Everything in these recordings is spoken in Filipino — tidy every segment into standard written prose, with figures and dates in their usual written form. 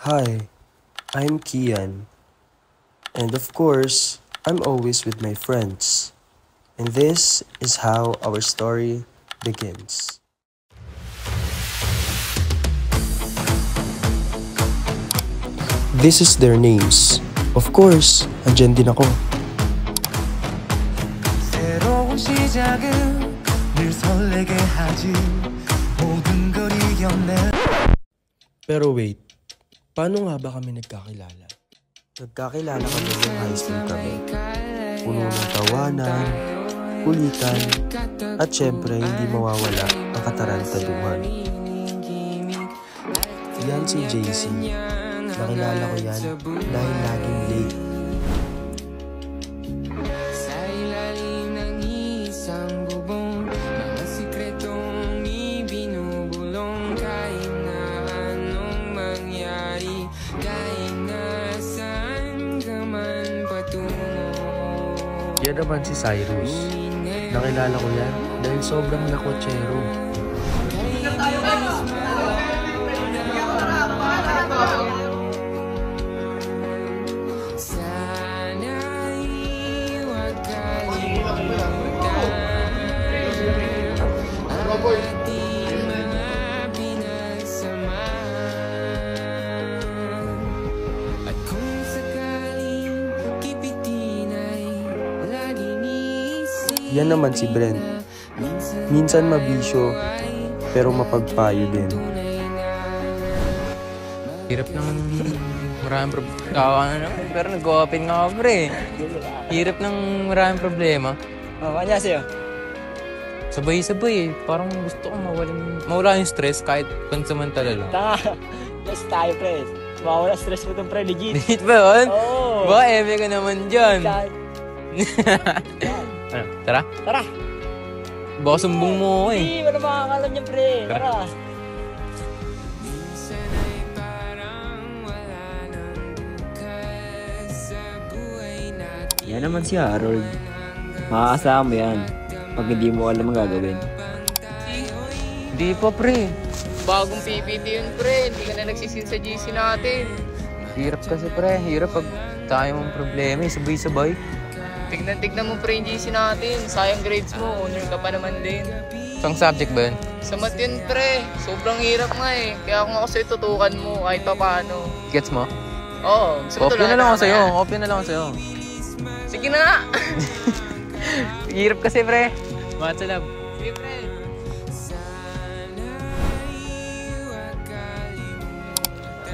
Hi, I'm Kian. And of course, I'm always with my friends. And this is how our story begins. This is their names. Of course, andyan din ako. 새로운 시작은 늘 설레게 하지 모든 걸 이겨내. Pero wait, paano nga ba kami nagkakilala? Nagkakilala kami ng high school kami. Puno ng tawanan, kulitan, at syempre hindi mawawala ang katarantaduhan. Yan si JC. Nakilala ko yan dahil laging late. Sa ilalim ng isang bubong, mga sikretong ibinubulong. Kahit na anong mangyari, kahit na saan ka man patungo. Yan naman si Cyrus. Nakilala ko yan dahil sobrang lakotsero. Yan naman si Brent. Minsan mabisyo, pero mapagpayo din. Hirap ng maraming problema. Pero nag-open nga ako, pre. Hirap ng maraming problema. Kanya sa'yo? Sabay-sabay eh. Parang gusto ko mawala yung stress kahit pansamantala lang. Tanga. Yes, tayo, pre. Mawala stress mo itong pre, legit. Legit ba yun? Oo. Ba, eme ka naman dyan. Ano, tara? Tara. Baka sumbong mo ako eh. Hindi, wala makakalam niya, pre. Tara. Yan naman si Harold. Makakasama mo yan pag hindi mo alam ang gagawin. Hindi pa, pre. Bagong PPT yun, pre. Hindi ka na nagsisin sa GC natin. Hirap kasi, pre. Hirap pag tayo mong problema eh. Sabay-sabay. Tignan mo, pre, yung GC natin. Sayang grades mo. Honor ka pa naman din. Saan subject ba yun? Sa math yun, pre. Sobrang hirap nga eh. Kaya kung ako sa'yo, tutukan mo kahit pa paano. Gets mo? Oo. Option na lang ako sa'yo. Option na lang ako sa'yo. Sige na nga. Hirap kasi, pre. Math sa lab. Sige, pre.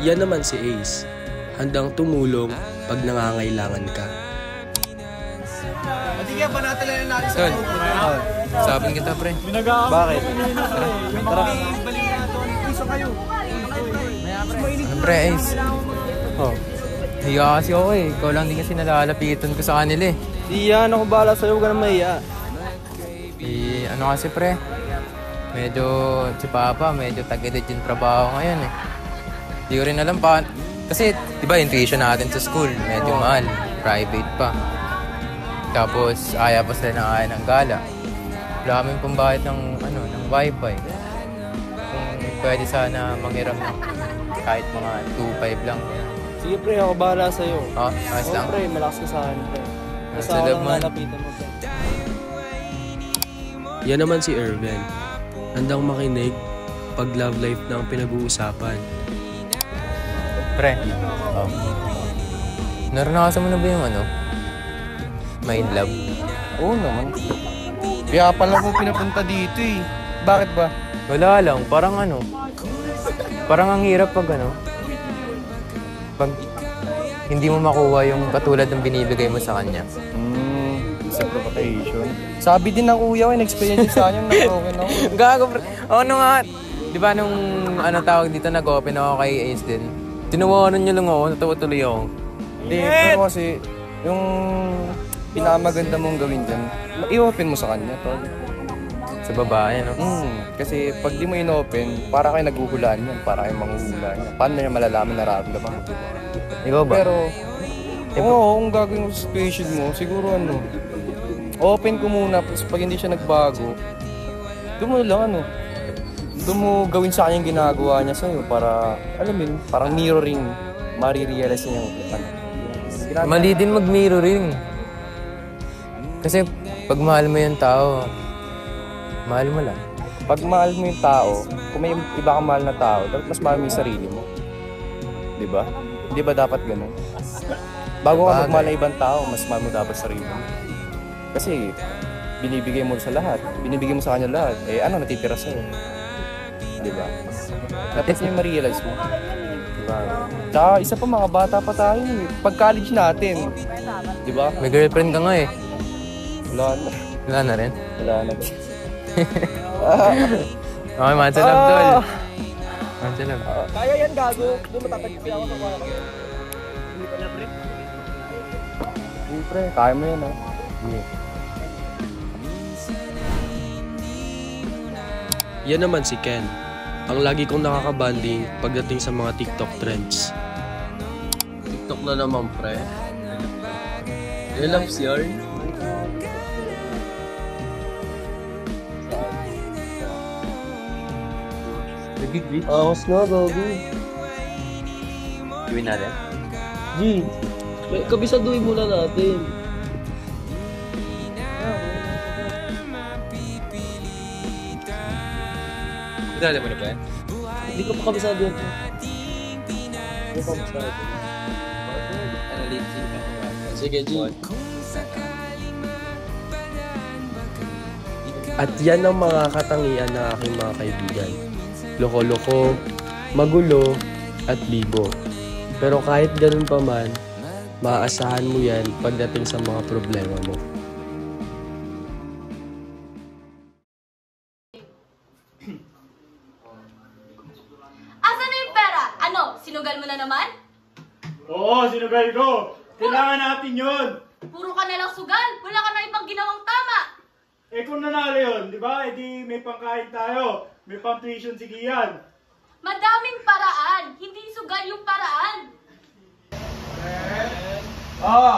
Yan naman si Ace. Handang tumulong pag nangangailangan ka. Tol, sabing kita, pre. Bakit? Tara. Ano, pre, Ace? Oh. Hiya kasi ako eh. Ikaw lang din kasi nalalapitan ko sa kanila eh. Di yan, ako bahala sa'yo, huwag ka na mahiya. Ano kasi, pre? Medyo si Papa, medyo tag-edit yung trabaho ngayon eh. Di ko rin alam pa. Kasi, di ba, yung tuition natin sa school, medyo mahal. Private pa. Tapos, aya pa sila ng aya ng gala. Wala kaming pambayad ng, ng wifi. Kung pwede sana manghiram ng kahit mga 2.5 lang. Sige pre, ako bahala sa'yo. Oh, ayos lang. Pre, malakas ka sa akin pre. Kasi Sa ako love lang man. nalapitan mo pre. Yan naman si Erwin. Handang makinig pag love life na ang pinag-uusapan. Pre, naranasan mo na ba yung my in love? Oo naman. Kaya pala ko pinapunta dito eh. Bakit ba? Wala lang, parang parang ang hirap pag pag hindi mo makuha yung katulad ng binibigay mo sa kanya. Sa provocation. Sabi din ng kuya ko, in-experience sa kanya, nag-open ako. Gago, pre. Nga, di ba nung tawag dito, nag-open ako kay Ace din. Tinawanan niya lang ako, natawa tuloy ako. Hindi, pero kasi, yung pinakamaganda mong gawin dyan, i-open mo sa kanya, tol. Sa babae, no? Kasi pag di mo in-open, para kayo naghuhulaan yan, para kayo manghuhulaan yan. Paano niya malalaman na nararamdaman mo, diba? Ikaw ba? Pero, oo, kung gagawin mo sa situation mo, siguro open ko muna, pag hindi siya nagbago, doon mo lang Gusto mo gawin sa kanya yung ginagawa niya sa'yo para, alam mo yun, parang mirroring, marirealize niya yung ano. Mali din mag-mirroring. Kasi pag mahal mo yung tao, mahal mo lang. Pag mahal mo yung tao, kung may iba kang mahal na tao, dapat mas mahal mo yung sarili mo. Di ba? Hindi ba dapat ganun? Bago ka magmahal ng ibang tao, mas mahal mo dapat sarili mo. Kasi binibigay mo sa lahat. Binibigay mo sa kanya lahat. Eh ano natitira sa'yo? Di ba? Dapat niya ma-realize mo. Diba? Tsaka isa pa, mga bata pa tayo. Pag-college natin. Di ba? May girlfriend ka nga eh. Wala na. Wala na rin. Wala na. Okay, mansalab tol. Mansalab. Kaya yan, gago. Doon matatagpi ako sa kwarto. Hindi pa na, pre. Siyempre, kaya mo yan ha. Yan naman si Ken. Ang lagi kong nakakabanding pagdating sa mga TikTok trends. TikTok na naman, pre. I love yarn. Ahos na, gago. Gawin natin. G, kabisaduhin muna natin. Dali mo na ba yan? Hindi ko pa kabisado yan. Hindi ko pa kabisado. Ano, Lindsay? Sige, G. At yan ang mga katangian ng aking mga kaibigan. Loko-loko, magulo, at bibo. Pero kahit ganun pa man, maaasahan mo yan pagdating sa mga problema mo. Asan na yung pera? Ano, sinugal mo na naman? Oo, sinugal ko. Kailangan natin yun. Puro ka na lang sugal. Wala ka na ibang ginawang tama. Eh kung nanalo yun, di ba? Eh di may pangkain tayo. May pang-tuition si Kian. Madaming paraan. Hindi sugal yung paraan. Oo.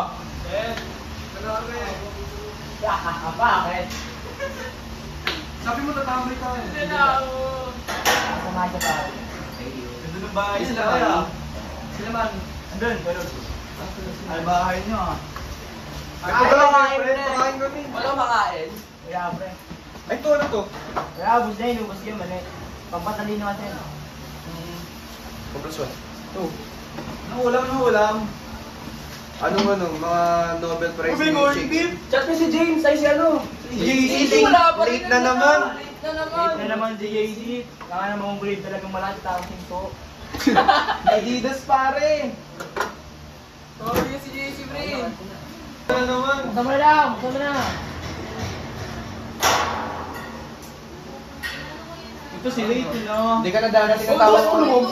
Bakit? Sabi mo tatamay ka. Kumain ka ba? Ganda ng bahay sila kaya. Sila man. Andun, ganun. Ay, bahay nyo ah. Ay, kumakain, pre. Pakain kami. Walang makain. Kaya, pre. Ay, ito, ano to? Kaya, ubus na yun. Ubus yun, mali. Pampatalino natin. Komplasyon. Anong ulam? Mga Nobel Prize Ube, corned beef? Chat mo si James. Ay, si ano? Late na naman. Late na naman si JD. Kaya namang grade talagang malaki. Tapos hinto. Adidas, pare. Sorry si JC, pre. Ano naman? Sama na lang. Sama na. Ito si Late, no? Hindi ka na dahil tinatawag ko.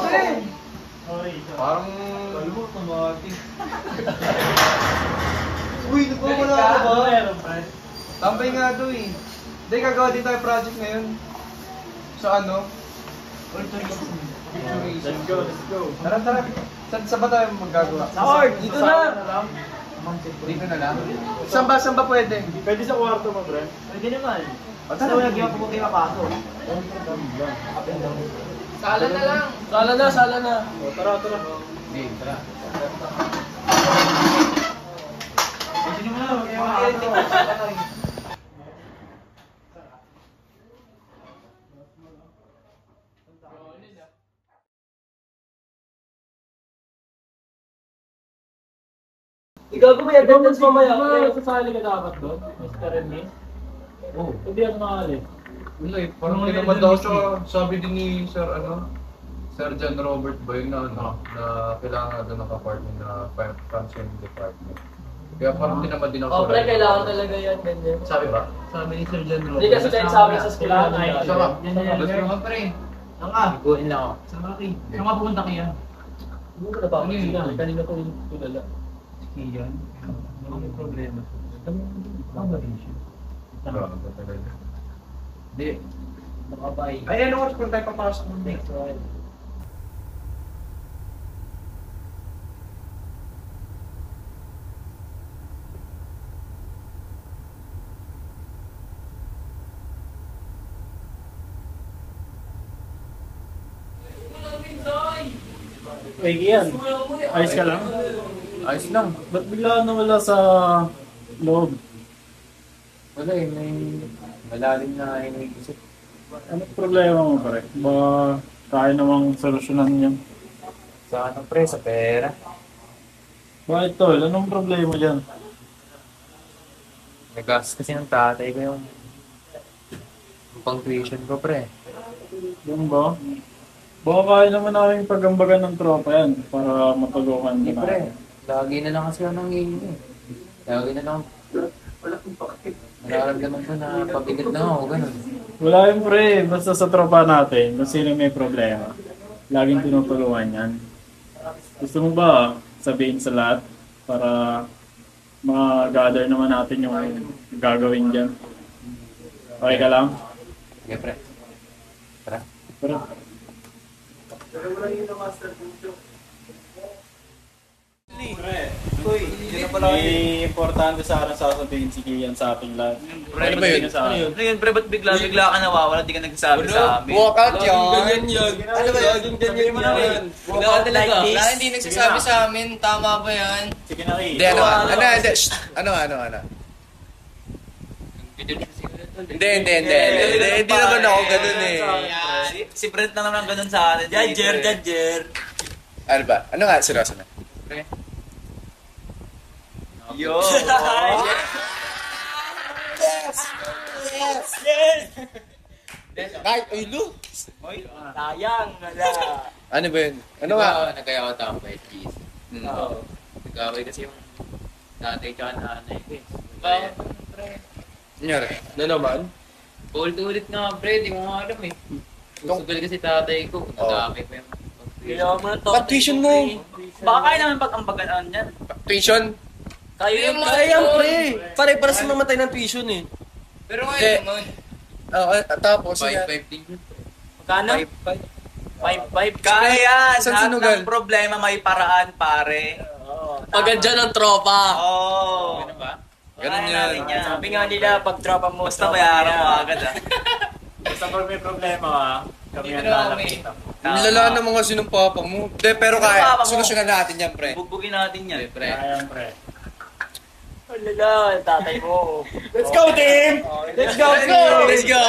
Sorry. Parang... Alam mo, tamati. Uy, nagpapala ka ba? Meron, pre. Tambay nga to eh. Hindi, gagawa din tayo project ngayon. Sa ano? Let's go. Tara. Saan ba tayo maggagawa? Sa Ord. Dito na. Dito na lang? Saan ba pwede? Pwede sa kwarto mo, pre. Pwede naman. O, Basta wala giwa po kayo mapasok. Sala na lang. Sala na. O, tara. Game, tara. Pwede nyo na, huwag kayo makakatawa. Ikaw ko may attendance mamaya. Sasali ka dapat doon, Mr. Remy. Oo. Hindi ako nakali. Wala eh, parang kinaman daw siya. Sabi din ni Sir Sir John Robert ba yun na na kailangan doon naka-partner na function department. Kaya parang tinamad din ako. Pre, kailangan talaga yan, ganyan. Sabi ba? Sabi ni Sir John Robert. Hindi kasi tayo sabi sa school. Saka, gusto mo pre. Saan ka? Iguin lang ako. Saan ka, Kay? Saan ka pupunta kaya? Hindi ko na ba? Kanina ko yung tulala. Kiyan? Ano yung problema? Ano ba issue? Hindi. Makabay. Ay, ano oras kung tayo papasok mo? Next one. Hey, Kian. Ayos ka lang? Ayos lang. Ba't bigla nawala sa loob? Wala eh, may malalim na iniisip. Ano problema mo, pare? Baka kaya namang solusyonan yan. Sa ano pre, sa pera. Bakit, tol? Anong problema dyan? Nagas kasi ng tatay ko yung pang tuition ko pre. Yan ba? Baka kaya naman namin pagambagan ng tropa yan para matulungan Hindi na. pre, lagi na lang kasi ako nangingi eh. Lagi na lang. Nararamdaman ko na pabigat na ako, ganun. Wala yun, pre. Basta sa tropa natin, kung sino may problema, laging tinutulungan yan. Gusto mo ba sabihin sa lahat para ma-gather naman natin yung gagawin dyan? Okay ka lang? Sige pre. Tara. Pero, may importante sa akin sasabihin si Kian sa ating lahat. Ano ba yun? Ano yun, pre? Ba't bigla ka nawawala? Di ka nagsasabi sa amin. Walk out yan. Ganyan yun. Ano ba yun? Ganyan yan. Wala ka talaga. Wala, hindi nagsasabi sa amin. Tama ba yan? Sige na, Kian. Hindi, ano. Hindi naman ako ganun eh. Si Brent na naman ganun sa atin. Judger. Ano ba? Ano nga? Seryoso na. Pre. Yo! Kahit, ay, lo! Sayang! Ano ba yun? Ano Di nga? ba, nagkaya ko tambay, please. Oo. Nag-away kasi yung tatay tsaka nanay ko eh. Kaya, pre. Nangyari? Na naman? Ulit-ulit nga pre, di mo nga alam eh. Susugal kasi tatay ko, nadami ko yung Ba't tuition mo? Baka kaya naman pag-ambagaan yan. Tuition? Kaya yung pre! Pare-paras na mamatay ng tuition eh. Pero ngayon naman. Tapos, 5-5 din yun. Magkano? 5-5. Kaya yan! Saan Lahat sinugal? ng problema may paraan, pare. Pagad dyan ng tropa. Oo. Ano ba? Ganun yan. Sabi nga nila, pag tropa mo, basta bayaran mo agad ah. Basta pag may problema ka, kami ang Dito na kami. lalapit. Nilala naman kasi ng papa mo. De, pero Sino kaya, papa mo? solusyonan natin yan, pre. Bugbugin natin yan. Pre. Ayan, pre. Wala, tatay mo. Let's go, team! Let's go! Let's go!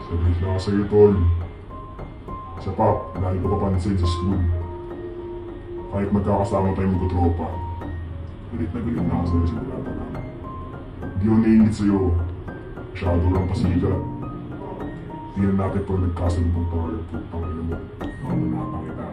Sabi na ako sa'yo, tol. Isa pa, dahil ko papansin sa school. Kahit magkakasama tayong magkatropa, galit na ako sa'yo sa usapan namin. Hindi ako naiingit sa'yo. Masyado lang pasigat. Tingnan natin pag nagkasalubong tayo, putang ina mo. Mamanatang kita.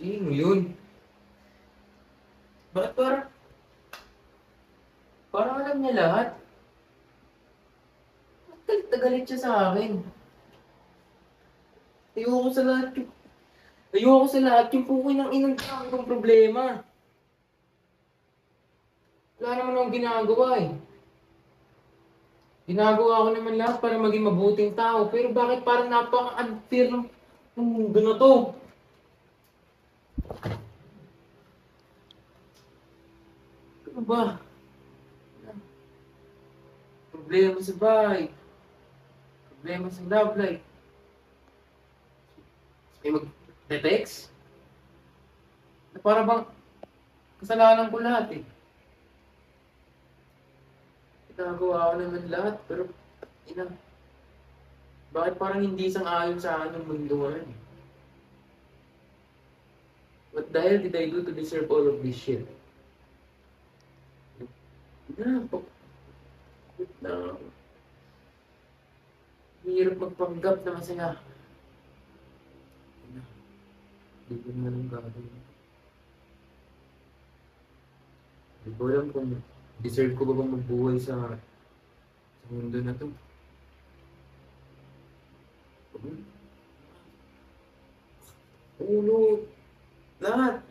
Sino yun? Bakit parang alam niya lahat? Galit na galit siya sa akin. Ayoko sa lahat yung pukoy ng inang kong problema. Wala naman akong ginagawa eh. Ginagawa ko naman lahat para maging mabuting tao. Pero bakit parang napaka-unfair ng mundo na to? Ano ba? Problema sa bahay. Problema sa love life. Eh mag-text? Na para bang kasalanan ko lahat eh. Ginagawa ko naman lahat, pero bakit parang hindi sang-ayon sa akin ng mundo ngayon? What the hell did I do to deserve all of this shit? Hirap magpanggap na masaya. Hindi ko naman ang gagawin. Hindi ko alam kung deserve ko ba bang magbuhay sa mundo na to. Ulo. Lahat.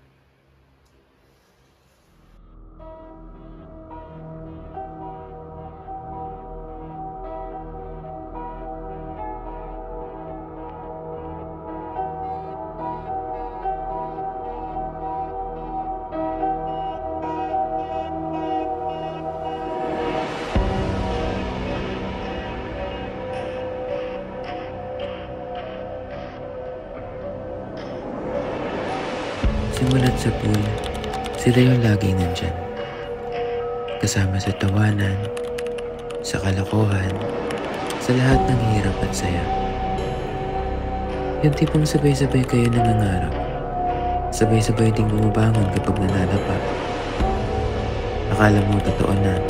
Simulat sa pool, sila yung laging nandyan. Kasama sa tawanan, sa kalokohan, sa lahat ng hirap at saya. Yung tipong sabay-sabay kayo nangangarap, sabay-sabay ding bumabangon kapag nalalapa. Akala mo totoo na,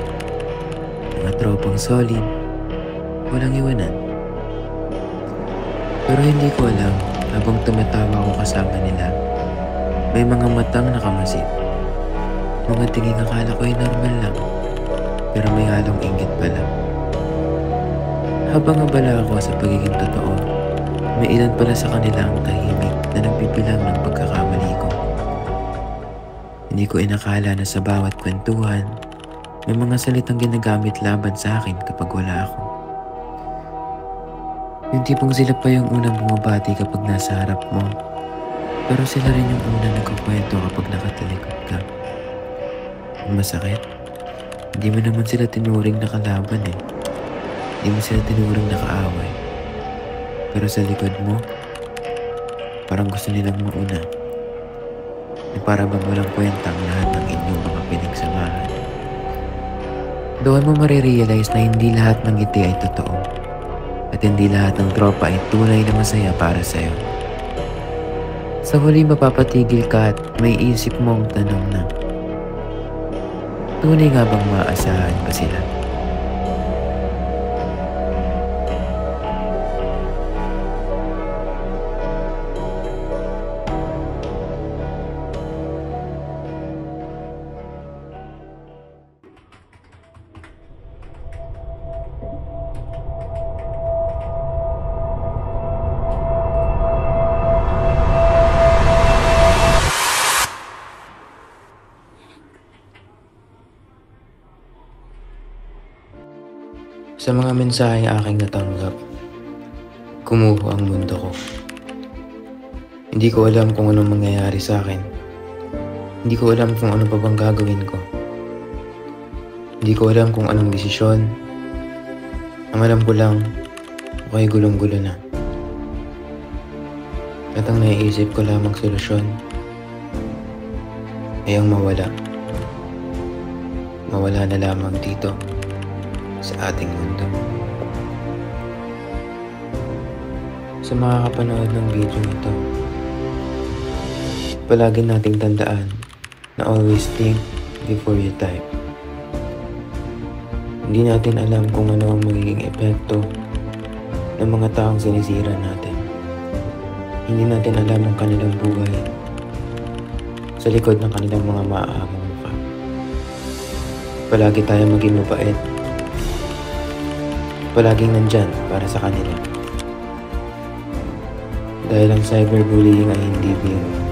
mga tropang solid, walang iwanan. Pero hindi ko alam, habang tumatawa ko kasama nila, may mga matang nakamasid. Mga tingin akala ko ay normal lang, pero may halong inggit pala. Habang abala ako sa pagiging totoo, may ilan pala sa kanila ang tahimik na nagbibilang ng pagkakamali ko. Hindi ko inakala na sa bawat kwentuhan, may mga salitang ginagamit laban sa akin kapag wala ako. Yung tipong sila pa yung unang bumabati kapag nasa harap mo, pero sila rin yung unang nagkukwento kapag nakatalikod ka. Ang masakit, hindi mo naman sila tinuring na kalaban eh. Hindi mo sila tinuring na kaaway. Pero sa likod mo, parang gusto nilang mauna. Na para bang walang kwentang lahat ng inyong mga pinagsamahan. Doon mo marirealize na hindi lahat ng ngiti ay totoo. At hindi lahat ng tropa ay tunay na masaya para sa'yo. Sa huli mapapatigil ka at may isip mong tanong na, tunay nga bang maaasahan ba sila? Sa mga mensaheng aking natanggap, kumuho ang mundo ko. Hindi ko alam kung anong mangyayari sa akin. Hindi ko alam kung ano pa bang gagawin ko. Hindi ko alam kung anong desisyon. Ang alam ko lang, ako'y gulong-gulo na. At ang naiisip ko lamang solusyon ay ang mawala. Mawala na lamang dito sa ating mundo. Sa mga kapanood ng video ito, palagi nating tandaan na always think before you type. Hindi natin alam kung ano ang magiging epekto ng mga taong sinisira natin. Hindi natin alam ang kanilang buhay sa likod ng kanilang mga maaamong mukha. Palagi tayo maging mabait. Palaging nandyan para sa kanila. Dahil ang cyberbullying ay hindi biro.